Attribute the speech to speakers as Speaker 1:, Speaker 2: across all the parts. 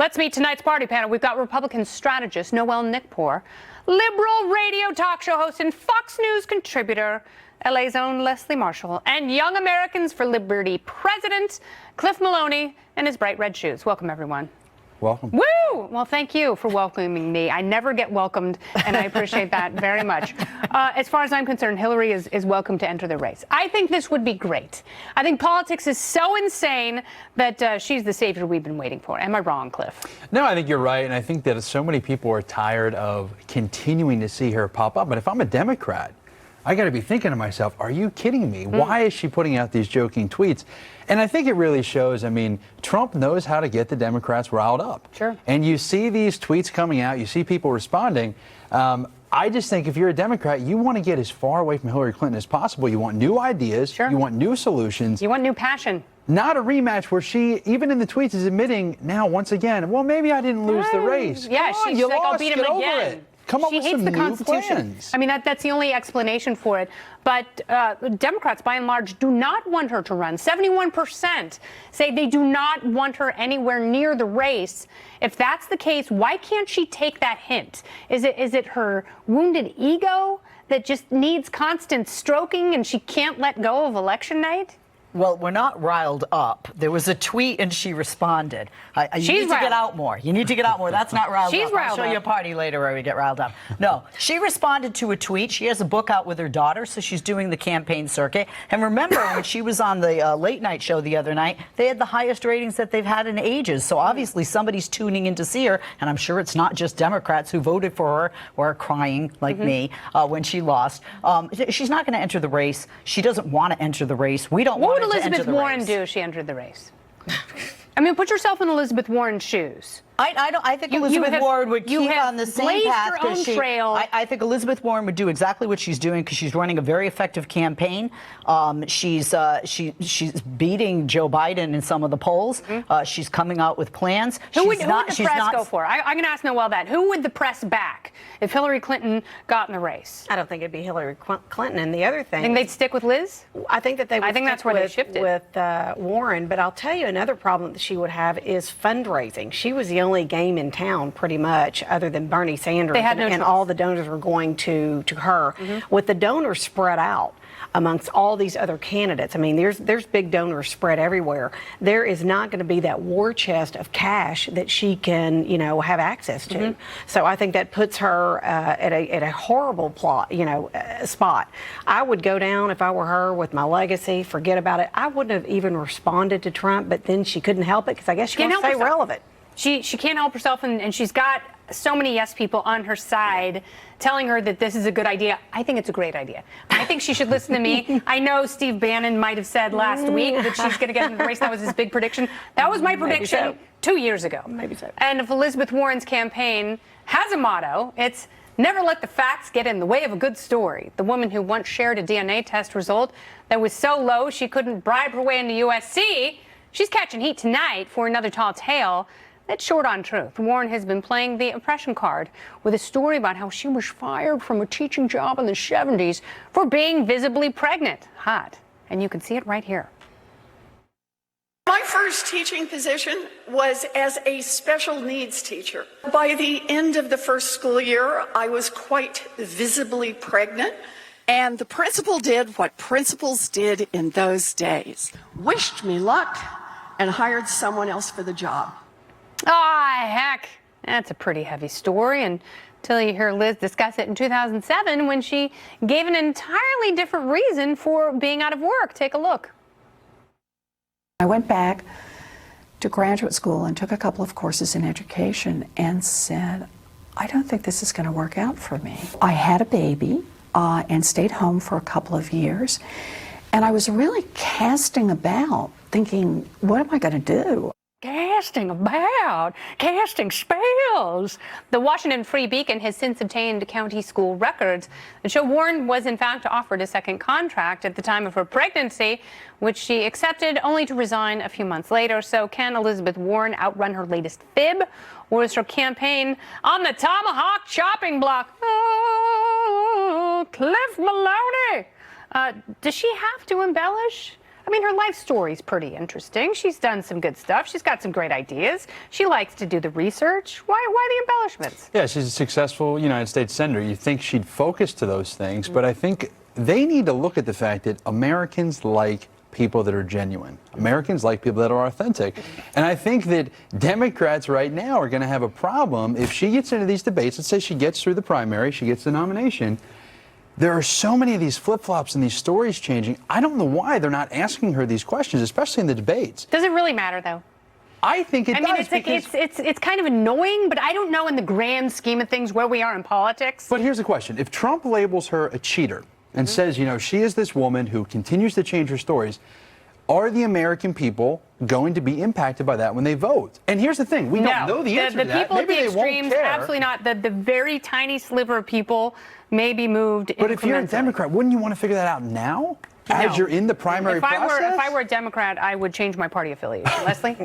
Speaker 1: Let's meet tonight's party panel. We've got Republican strategist Noelle Nikpour, liberal radio talk show host and Fox News contributor LA's own Leslie Marshall, and Young Americans for Liberty president Cliff Maloney in his bright red shoes. Welcome, everyone.
Speaker 2: Welcome.
Speaker 1: Woo! Well, thank you for welcoming me. I never get welcomed, and I appreciate that very much. As far as I'm concerned, Hillary is welcome to enter the race. I think this would be great. I think politics is so insane that she's the savior we've been waiting for. Am I wrong, Cliff?
Speaker 2: No, I think you're right, and I think that so many people are tired of continuing to see her pop up. But if I'm a Democrat, I got to be thinking to myself, are you kidding me? Why is she putting out these joking tweets? And I think it really shows, I mean, Trump knows how to get the Democrats riled up.
Speaker 1: Sure.
Speaker 2: And you see these tweets coming out, you see people responding. I just think if you're a Democrat, you want to get as far away from Hillary Clinton as possible. You want new ideas.
Speaker 1: Sure.
Speaker 2: You want new solutions.
Speaker 1: You want new passion.
Speaker 2: Not a rematch where she, even in the tweets, is admitting now once again, well, maybe I didn't lose the race.
Speaker 1: Yeah,
Speaker 2: Come on,
Speaker 1: she's
Speaker 2: you
Speaker 1: like,
Speaker 2: lost,
Speaker 1: I'll beat him
Speaker 2: get over
Speaker 1: again.
Speaker 2: it. Come up
Speaker 1: She
Speaker 2: with
Speaker 1: hates
Speaker 2: some
Speaker 1: the
Speaker 2: new
Speaker 1: Constitution.
Speaker 2: plans.
Speaker 1: I mean, that's the only explanation for it. But Democrats, by and large, do not want her to run. 71% say they do not want her anywhere near the race. If that's the case, why can't she take that hint? Is it her wounded ego that just needs constant stroking and she can't let go of election night?
Speaker 3: Well, we're not riled up. There was a tweet and she responded. You need to get out more. You need to get out more. That's not riled up. I'll show you a party later where we get riled up. No, she responded to a tweet. She has a book out with her daughter, so she's doing the campaign circuit. And remember, when she was on the late night show the other night, they had the highest ratings that they've had in ages. So obviously somebody's tuning in to see her, and I'm sure it's not just Democrats who voted for her or are crying like me when she lost. She's not going to enter the race. She doesn't want to enter the race. We don't want
Speaker 1: What would Elizabeth Warren do if she entered the race? I mean, put yourself in Elizabeth Warren's shoes.
Speaker 3: I think Elizabeth Warren would keep on the same path.
Speaker 1: Your own trail.
Speaker 3: I think Elizabeth Warren would do exactly what she's doing because she's running a very effective campaign. She's beating Joe Biden in some of the polls. She's coming out with plans.
Speaker 1: Who would the press go for? I'm going to ask Noelle that. Who would the press back if Hillary Clinton got in the race?
Speaker 4: I don't think it'd be Hillary Clinton. And the other thing,
Speaker 1: think they'd stick with Liz?
Speaker 4: I think that they would.
Speaker 1: I think that's where they shifted
Speaker 4: with Warren. But I'll tell you another problem that she would have is fundraising. She was the only game in town, pretty much, other than Bernie Sanders.
Speaker 1: They had no
Speaker 4: and all the donors were going to her. With the donors spread out amongst all these other candidates, I mean, there's big donors spread everywhere. There is not going to be that war chest of cash that she can, have access to. So I think that puts her at a horrible spot. I would go down if I were her with my legacy. Forget about it. I wouldn't have even responded to Trump, but then she couldn't help it because I guess she wants to stay relevant.
Speaker 1: She can't help herself, and she's got so many yes people on her side telling her that this is a good idea. I think it's a great idea. I think she should listen to me. I know Steve Bannon might have said last week that she's going to get into the race. That was his big prediction. That was my prediction 2 years ago.
Speaker 4: Maybe so.
Speaker 1: And if Elizabeth Warren's campaign has a motto, it's never let the facts get in the way of a good story. The woman who once shared a DNA test result that was so low she couldn't bribe her way into USC, she's catching heat tonight for another tall tale. That's short on truth. Warren has been playing the oppression card with a story about how she was fired from a teaching job in the 70s for being visibly pregnant. Hot. And you can see it right here.
Speaker 5: My first teaching position was as a special needs teacher. By the end of the first school year, I was quite visibly pregnant. And the principal did what principals did in those days. Wished me luck and hired someone else for the job.
Speaker 1: Ah, heck. That's a pretty heavy story until you hear Liz discuss it in 2007 when she gave an entirely different reason for being out of work. Take a look.
Speaker 6: I went back to graduate school and took a couple of courses in education and said, I don't think this is going to work out for me. I had a baby and stayed home for a couple of years, and I was really casting about, thinking, what am I going to do?
Speaker 1: Casting spells. The Washington Free Beacon has since obtained county school records that show Warren was in fact offered a second contract at the time of her pregnancy, which she accepted only to resign a few months later. So can Elizabeth Warren outrun her latest fib, or is her campaign on the tomahawk chopping block? Oh, Cliff Maloney. Does she have to embellish? I mean, her life story's pretty interesting. She's done some good stuff. She's got some great ideas. She likes to do the research. Why the embellishments?
Speaker 2: Yeah, she's a successful United States senator. You think she'd focus to those things, but I think they need to look at the fact that Americans like people that are genuine. Americans like people that are authentic. And I think that Democrats right now are going to have a problem if she gets into these debates. Let's say she gets through the primary, she gets the nomination. There are so many of these flip-flops and these stories changing. I don't know why they're not asking her these questions, especially in the debates.
Speaker 1: Does it really matter, though?
Speaker 2: I think it does.
Speaker 1: I mean, it's kind of annoying, but I don't know in the grand scheme of things where we are in politics.
Speaker 2: But here's the question. If Trump labels her a cheater and says, you know, she is this woman who continues to change her stories, are the American people going to be impacted by that when they vote? And here's the thing. We don't know the answer to that.
Speaker 1: The people at
Speaker 2: Maybe
Speaker 1: the
Speaker 2: they won't
Speaker 1: extremes,
Speaker 2: care.
Speaker 1: absolutely not. The very tiny sliver of people may be moved
Speaker 2: But if you're a Democrat, wouldn't you want to figure that out now? As you're in the primary process?
Speaker 1: If I were a Democrat, I would change my party affiliation. Leslie?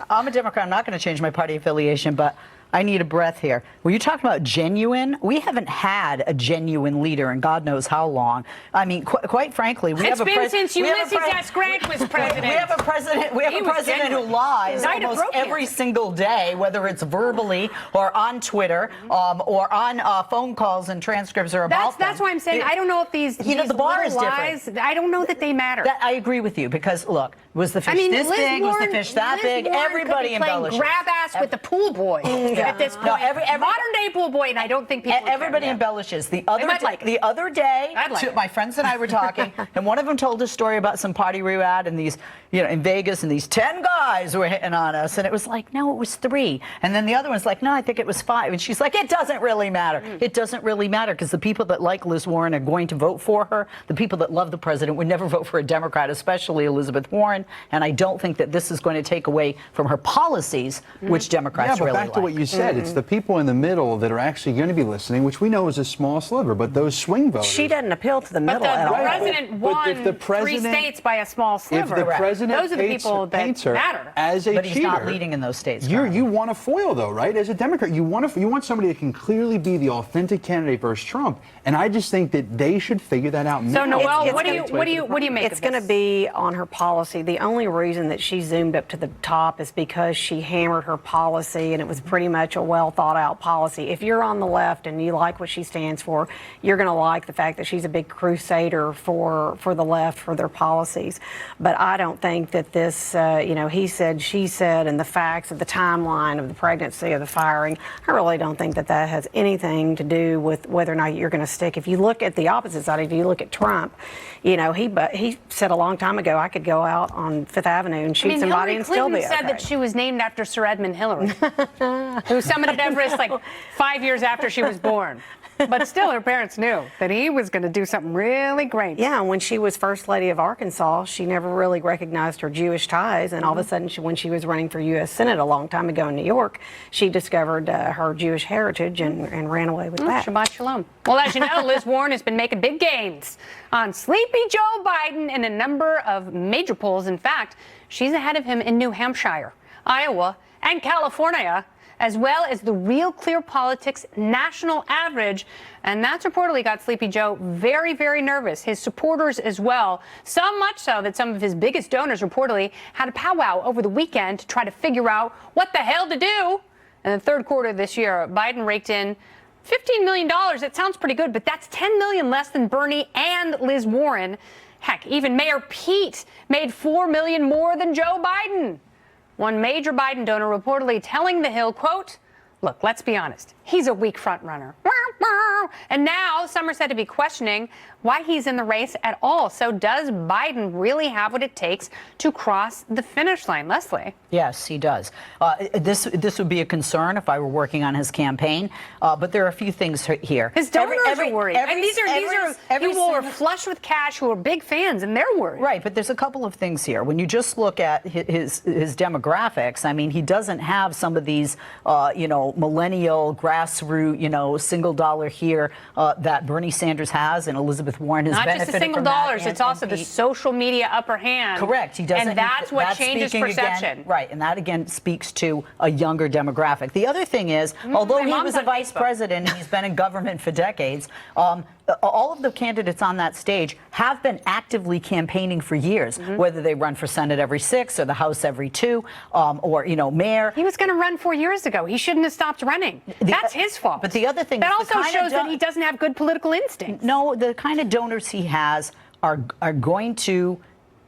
Speaker 3: I'm a Democrat. I'm not going to change my party affiliation, but I need a breath here. Were you talking about genuine? We haven't had a genuine leader in God knows how long. I mean, quite frankly, we have a president.
Speaker 1: It's been since Ulysses S. Grant was president.
Speaker 3: We have a president. We have a president who lies almost every single day, whether it's verbally or on Twitter or on phone calls and transcripts or about.
Speaker 1: That's why I'm saying I don't know if these
Speaker 3: the bar is
Speaker 1: lies,
Speaker 3: different.
Speaker 1: I don't know that they matter.
Speaker 3: I agree with you because look, was the fish this big? Was the fish that big? Everybody embellishes.
Speaker 1: Grab ass with the pool boy. At this point, modern day pool boy, and I don't think people.
Speaker 3: Everybody embellishes. The other day, my friends and I were talking, and one of them told a story about some party we were at, and these, in Vegas, and these 10 guys were hitting on us, and it was like, no, it was 3, and then the other one's like, no, I think it was 5, and she's like, it doesn't really matter. It doesn't really matter because the people that like Liz Warren are going to vote for her. The people that love the president would never vote for a Democrat, especially Elizabeth Warren, and I don't think that this is going to take away from her policies, which Democrats really like.
Speaker 2: Yeah, but back to what you said, it's the people in the middle that are actually going to be listening, which we know is a small sliver, but those swing voters.
Speaker 4: She doesn't appeal to the middle at all.
Speaker 1: But the president won 3 states by a small sliver.
Speaker 2: If the president
Speaker 1: those are the people that matter.
Speaker 2: As a
Speaker 3: but
Speaker 2: cheater,
Speaker 3: he's not leading in those states.
Speaker 2: You want a foil, though, right? As a Democrat, you want somebody that can clearly be the authentic candidate versus Trump, and I just think that they should figure that out.
Speaker 1: So, Noelle, what do you make?
Speaker 4: It's going to be on her policy. The only reason that she zoomed up to the top is because she hammered her policy, and it was pretty much a well thought out policy. If you're on the left and you like what she stands for, you're going to like the fact that she's a big crusader for the left, for their policies. But I don't think that this, he said, she said, and the facts of the timeline of the pregnancy, of the firing, I really don't think that that has anything to do with whether or not you're going to stick. If you look at the opposite side, if you look at Trump, he said a long time ago, I could go out on Fifth Avenue and shoot somebody
Speaker 1: Hillary
Speaker 4: and still be
Speaker 1: Clinton said
Speaker 4: okay.
Speaker 1: that she was named after Sir Edmund Hillary, who summited Everest like 5 years after she was born. But still, her parents knew that he was going to do something really great.
Speaker 4: Yeah, when she was First Lady of Arkansas, she never really recognized her Jewish ties. And all of a sudden, when she was running for U.S. Senate a long time ago in New York, she discovered her Jewish heritage and ran away with that.
Speaker 1: Shabbat shalom. Well, as you know, Liz Warren has been making big gains on sleepy Joe Biden in a number of major polls. In fact, she's ahead of him in New Hampshire, Iowa, and California, as well as the Real Clear Politics national average. And that's reportedly got Sleepy Joe very, very nervous. His supporters as well. So much so that some of his biggest donors reportedly had a powwow over the weekend to try to figure out what the hell to do. In the third quarter of this year, Biden raked in $15 million. That sounds pretty good, but that's $10 million less than Bernie and Liz Warren. Heck, even Mayor Pete made $4 million more than Joe Biden. One major Biden donor reportedly telling The Hill, quote, look, let's be honest, he's a weak front runner. And now some are said to be questioning why he's in the race at all. So does Biden really have what it takes to cross the finish line? Leslie?
Speaker 3: Yes, he does. This would be a concern if I were working on his campaign. But there are a few things here.
Speaker 1: His donors are worried. And these are people who are flush with cash who are big fans, and they're worried.
Speaker 3: Right, but there's a couple of things here. When you just look at his demographics, I mean, he doesn't have some of these, millennial, grassroots, single dollar here that Bernie Sanders has and Elizabeth Warren has benefited from.
Speaker 1: Not just the single dollars, it's also the social media upper hand.
Speaker 3: Correct. He doesn't.
Speaker 1: And that's what changes perception.
Speaker 3: Again, right, and that again speaks to a younger demographic. The other thing is, although he was a vice president and he's been in government for decades, all of the candidates on that stage have been actively campaigning for years, whether they run for Senate every 6 or the House every 2, or, you know, mayor.
Speaker 1: He was going to run 4 years ago. He shouldn't have stopped running. That's his fault.
Speaker 3: But the other thing
Speaker 1: that
Speaker 3: is
Speaker 1: also shows that he doesn't have good political instincts.
Speaker 3: No, the kind of donors he has are going to.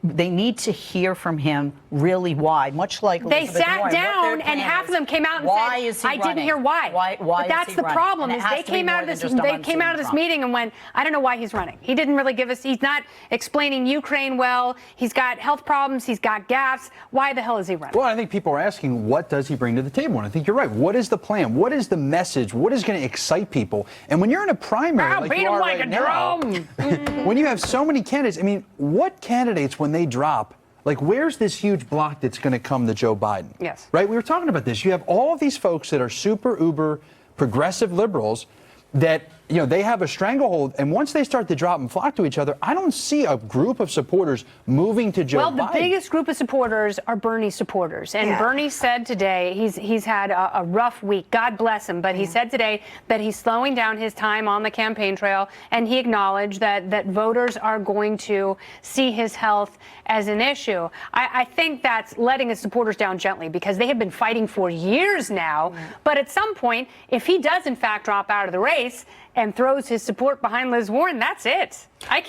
Speaker 3: They need to hear from him really why, much like
Speaker 1: they
Speaker 3: Elizabeth
Speaker 1: sat
Speaker 3: Warren,
Speaker 1: down and half of them came out and said, "I didn't hear why." But that's the problem is they came out of this. They came out of this meeting and went, "I don't know why he's running. He didn't really give us. He's not explaining Ukraine well. He's got health problems. He's got gaps. Why the hell is he running?"
Speaker 2: Well, I think people are asking, what does he bring to the table? And I think you're right. What is the plan? What is the message? What is going to excite people? And when you're in a primary,
Speaker 1: I'll
Speaker 2: like
Speaker 1: beat
Speaker 2: you
Speaker 1: him
Speaker 2: are
Speaker 1: like
Speaker 2: right
Speaker 1: a
Speaker 2: now,
Speaker 1: drum.
Speaker 2: when you have so many candidates, I mean, what candidates when they drop? Like, where's this huge block that's going to come to Joe Biden?
Speaker 1: Yes.
Speaker 2: Right? We were talking about this. You have all of these folks that are super uber progressive liberals that, you know, they have a stranglehold. And once they start to drop and flock to each other, I don't see a group of supporters moving to Joe Biden.
Speaker 1: Well, the biggest group of supporters are Bernie supporters. And Bernie said today he's had a rough week. God bless him. But he said today that he's slowing down his time on the campaign trail. And he acknowledged that voters are going to see his health as an issue. I think that's letting his supporters down gently because they have been fighting for years now. But at some point, if he does in fact drop out of the race and throws his support behind Liz Warren, that's it. I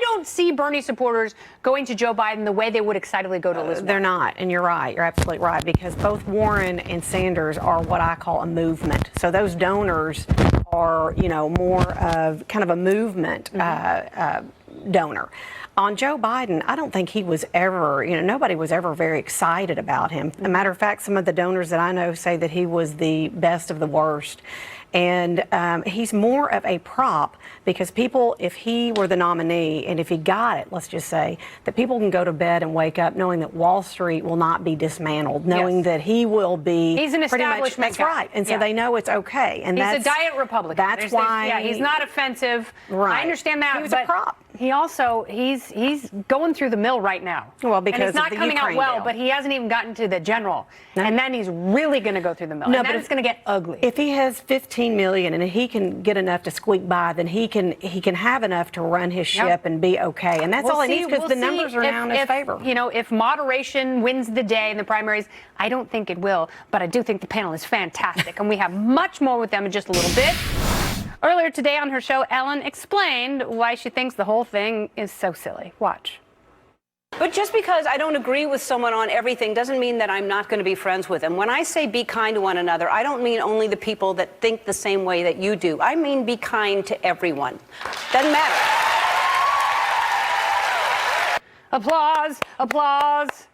Speaker 1: don't see Bernie supporters going to Joe Biden the way they would excitedly go to Liz Warren.
Speaker 4: They're not, and you're right. You're absolutely right, because both Warren and Sanders are what I call a movement. So those donors are, you know, more of kind of a movement donor. On Joe Biden, I don't think he was ever, you know, nobody was ever very excited about him. As a matter of fact, some of the donors that I know say that he was the best of the worst. And he's more of a prop because people, if he were the nominee and if he got it, let's just say, that people can go to bed and wake up knowing that Wall Street will not be dismantled, knowing that he will be.
Speaker 1: He's an establishment
Speaker 4: That's
Speaker 1: guy.
Speaker 4: right. And so they know it's okay. And
Speaker 1: he's
Speaker 4: that's
Speaker 1: a diet Republican.
Speaker 4: That's why.
Speaker 1: He's not offensive.
Speaker 4: Right.
Speaker 1: I understand that.
Speaker 4: He was a prop.
Speaker 1: He also, he's going through the mill right now.
Speaker 4: Well, because
Speaker 1: and it's not
Speaker 4: of the
Speaker 1: coming
Speaker 4: Ukraine
Speaker 1: out well,
Speaker 4: deal.
Speaker 1: but he hasn't even gotten to the general. No. And then he's really going to go through the mill.
Speaker 4: No,
Speaker 1: and
Speaker 4: but
Speaker 1: then it's going to get ugly.
Speaker 4: If he has 15 million and he can get enough to squeak by, then he can have enough to run his ship and be okay. And that's all he needs because the numbers are now in his favor.
Speaker 1: You know, if moderation wins the day in the primaries, I don't think it will, but I do think the panel is fantastic. And we have much more with them in just a little bit. Earlier today on her show, Ellen explained why she thinks the whole thing is so silly. Watch.
Speaker 7: But just because I don't agree with someone on everything doesn't mean that I'm not going to be friends with them. When I say be kind to one another, I don't mean only the people that think the same way that you do. I mean be kind to everyone. Doesn't matter.
Speaker 1: Applause, applause.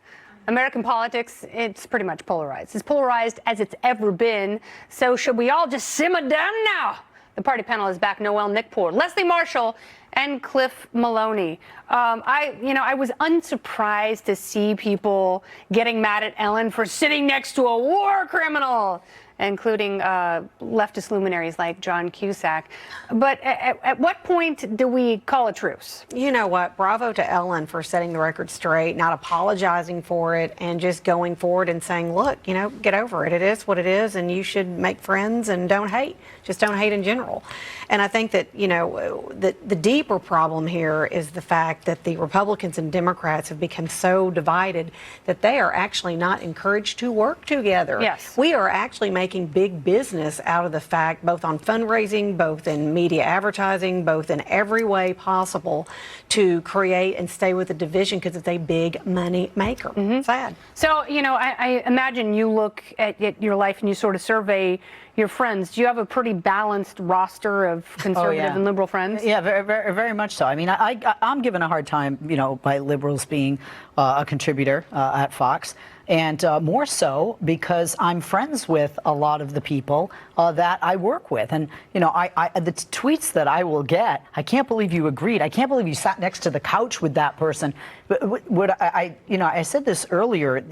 Speaker 1: American politics, it's pretty much polarized. It's polarized as it's ever been. So should we all just simmer down now? The party panel is back. Noelle, Nikpour, Leslie Marshall, and Cliff Maloney. I was unsurprised to see people getting mad at Ellen for sitting next to a war criminal, including leftist luminaries like John Cusack. But at what point do we call a truce?
Speaker 4: You know what? Bravo to Ellen for setting the record straight, not apologizing for it, and just going forward and saying, look, you know, get over it. It is what it is, and you should make friends and don't hate. Just don't hate in general. And I think that, you know, the deeper problem here is the fact that the Republicans and Democrats have become so divided that they are actually not encouraged to work together.
Speaker 1: Yes.
Speaker 4: We are actually making big business out of the fact, both on fundraising, both in media advertising, both in every way possible, to create and stay with the division because it's a big money maker. Sad.
Speaker 1: So, you know, I imagine you look at your life and you sort of survey your friends. Do you have a pretty balanced roster of conservative and liberal friends?
Speaker 3: Yeah, very, very, very much so. I mean, I'm given a hard time, you know, by liberals being a contributor at Fox. And more so because I'm friends with a lot of the people that I work with. And, you know, the tweets that I will get, I can't believe you agreed. I can't believe you sat next to the couch with that person. But I said this earlier,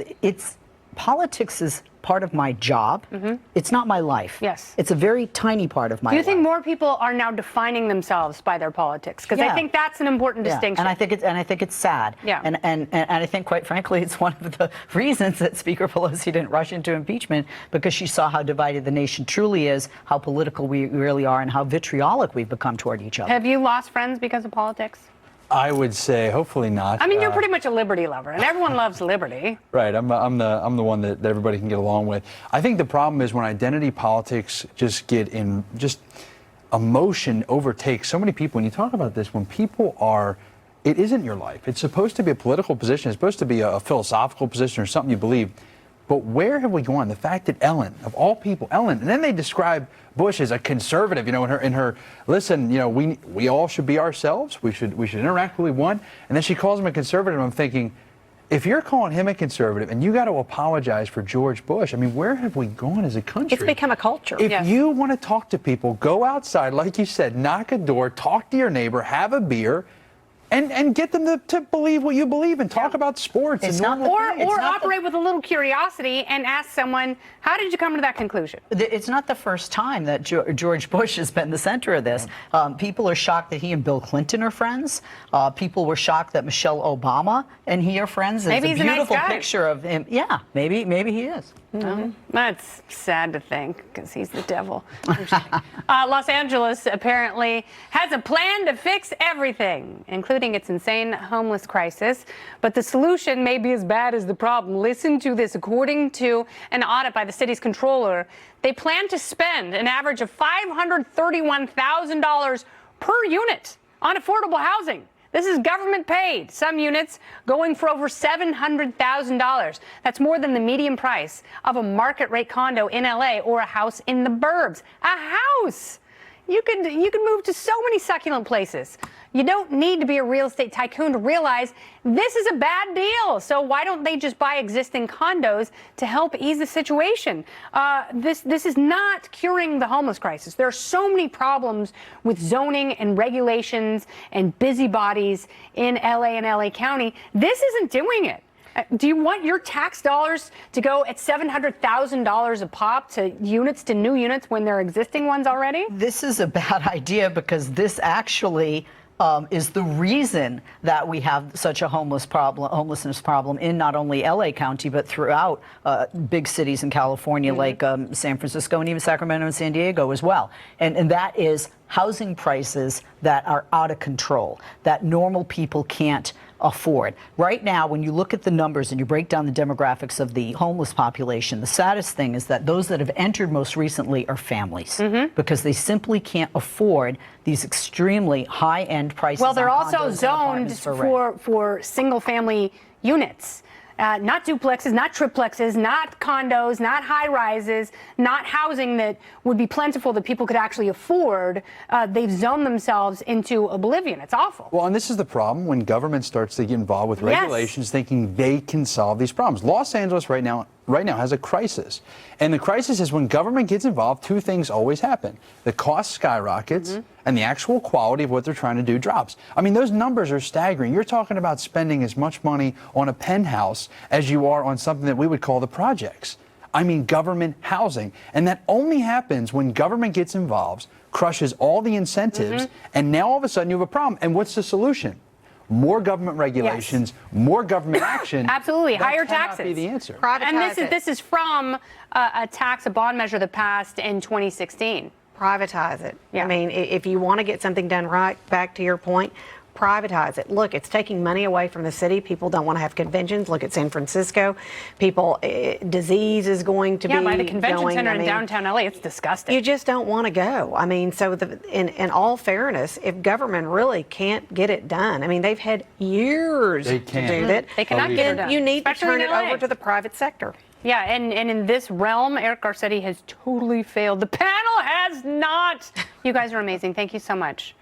Speaker 3: politics is part of my job. It's not my life.
Speaker 1: Yes.
Speaker 3: It's a very tiny part of my life.
Speaker 1: Do you think more people are now defining themselves by their politics? Because I think that's an important distinction.
Speaker 3: And I think it's sad.
Speaker 1: Yeah.
Speaker 3: And I think, quite frankly, it's one of the reasons that Speaker Pelosi didn't rush into impeachment, because she saw how divided the nation truly is, how political we really are, and how vitriolic we've become toward each other.
Speaker 1: Have you lost friends because of politics?
Speaker 2: I would say hopefully not.
Speaker 1: I mean, you're pretty much a liberty lover, and everyone loves liberty.
Speaker 2: Right. I'm the one that everybody can get along with. I think the problem is when identity politics just get in, just emotion overtakes so many people. When you talk about this, when people are, it isn't your life. It's supposed to be a political position. It's supposed to be a philosophical position or something you believe. But where have we gone? The fact that Ellen, of all people, Ellen, and then they describe Bush as a conservative, you know, in her listen, you know, we all should be ourselves. We should interact with we want. And then she calls him a conservative. I'm thinking, if you're calling him a conservative and you got to apologize for George Bush, I mean, where have we gone as a country?
Speaker 4: It's become a culture.
Speaker 2: If you want to talk to people, go outside, like you said, knock a door, talk to your neighbor, have a beer, and get them to believe what you believe and talk about sports.
Speaker 3: It's
Speaker 2: and
Speaker 3: not
Speaker 1: or operate with a little curiosity and ask someone, how did you come to that conclusion?
Speaker 3: It's not the first time that George Bush has been the center of this. People are shocked that he and Bill Clinton are friends. People were shocked that Michelle Obama and he are friends.
Speaker 1: Maybe
Speaker 3: It's
Speaker 1: he's
Speaker 3: a
Speaker 1: a nice
Speaker 3: beautiful
Speaker 1: guy.
Speaker 3: picture of him. Yeah, maybe he is.
Speaker 1: That's sad to think, because he's the devil. Los Angeles apparently has a plan to fix everything, including its insane homeless crisis. But the solution may be as bad as the problem. Listen to this. According to an audit by the city's controller, they plan to spend an average of $531,000 per unit on affordable housing. This is government paid. Some units going for over $700,000. That's more than the median price of a market rate condo in LA or a house in the burbs. A house! You could move to so many succulent places. You don't need to be a real estate tycoon to realize this is a bad deal. So why don't they just buy existing condos to help ease the situation? This is not curing the homeless crisis. There are so many problems with zoning and regulations and busybodies in LA and LA County. This isn't doing it. Do you want your tax dollars to go at $700,000 a pop to new units when there are existing ones already?
Speaker 3: This is a bad idea, because this actually is the reason that we have such a homelessness problem in not only LA County, but throughout big cities in California, like San Francisco and even Sacramento and San Diego as well. And that is housing prices that are out of control, that normal people can't afford. Right now, when you look at the numbers and you break down the demographics of the homeless population, the saddest thing is that those that have entered most recently are families, because they simply can't afford these extremely high-end prices.
Speaker 1: Well, they're
Speaker 3: on
Speaker 1: also
Speaker 3: condos and
Speaker 1: zoned
Speaker 3: apartments
Speaker 1: for single-family units. Not duplexes, not triplexes, not condos, not high-rises, not housing that would be plentiful that people could actually afford. They've zoned themselves into oblivion. It's awful.
Speaker 2: Well, and this is the problem when government starts to get involved with regulations, thinking they can solve these problems. Los Angeles right now has a crisis. And the crisis is when government gets involved, two things always happen. The cost skyrockets and the actual quality of what they're trying to do drops. I mean, those numbers are staggering. You're talking about spending as much money on a penthouse as you are on something that we would call the projects. I mean, government housing. And that only happens when government gets involved, crushes all the incentives, and now all of a sudden you have a problem. And what's the solution? More government regulations, more government action.
Speaker 1: Absolutely,
Speaker 2: that
Speaker 1: higher
Speaker 2: cannot
Speaker 1: taxes.
Speaker 2: Be the answer.
Speaker 1: And this is from a bond measure that passed in 2016.
Speaker 4: Privatize it.
Speaker 1: Yeah.
Speaker 4: I mean, if you want to get something done right, back to your point, privatize it. Look, it's taking money away from the city. People don't want to have conventions. Look at San Francisco. People, disease is going to be
Speaker 1: by the convention
Speaker 4: going,
Speaker 1: center in downtown LA, it's disgusting.
Speaker 4: You just don't want to go. I mean, so in all fairness, if government really can't get it done, I mean, they've had years to do that.
Speaker 1: They cannot get it done.
Speaker 4: You need to turn
Speaker 1: Especially
Speaker 4: it
Speaker 1: in LA.
Speaker 4: over to the private sector.
Speaker 1: Yeah, and in this realm, Eric Garcetti has totally failed. The panel has not. You guys are amazing. Thank you so much.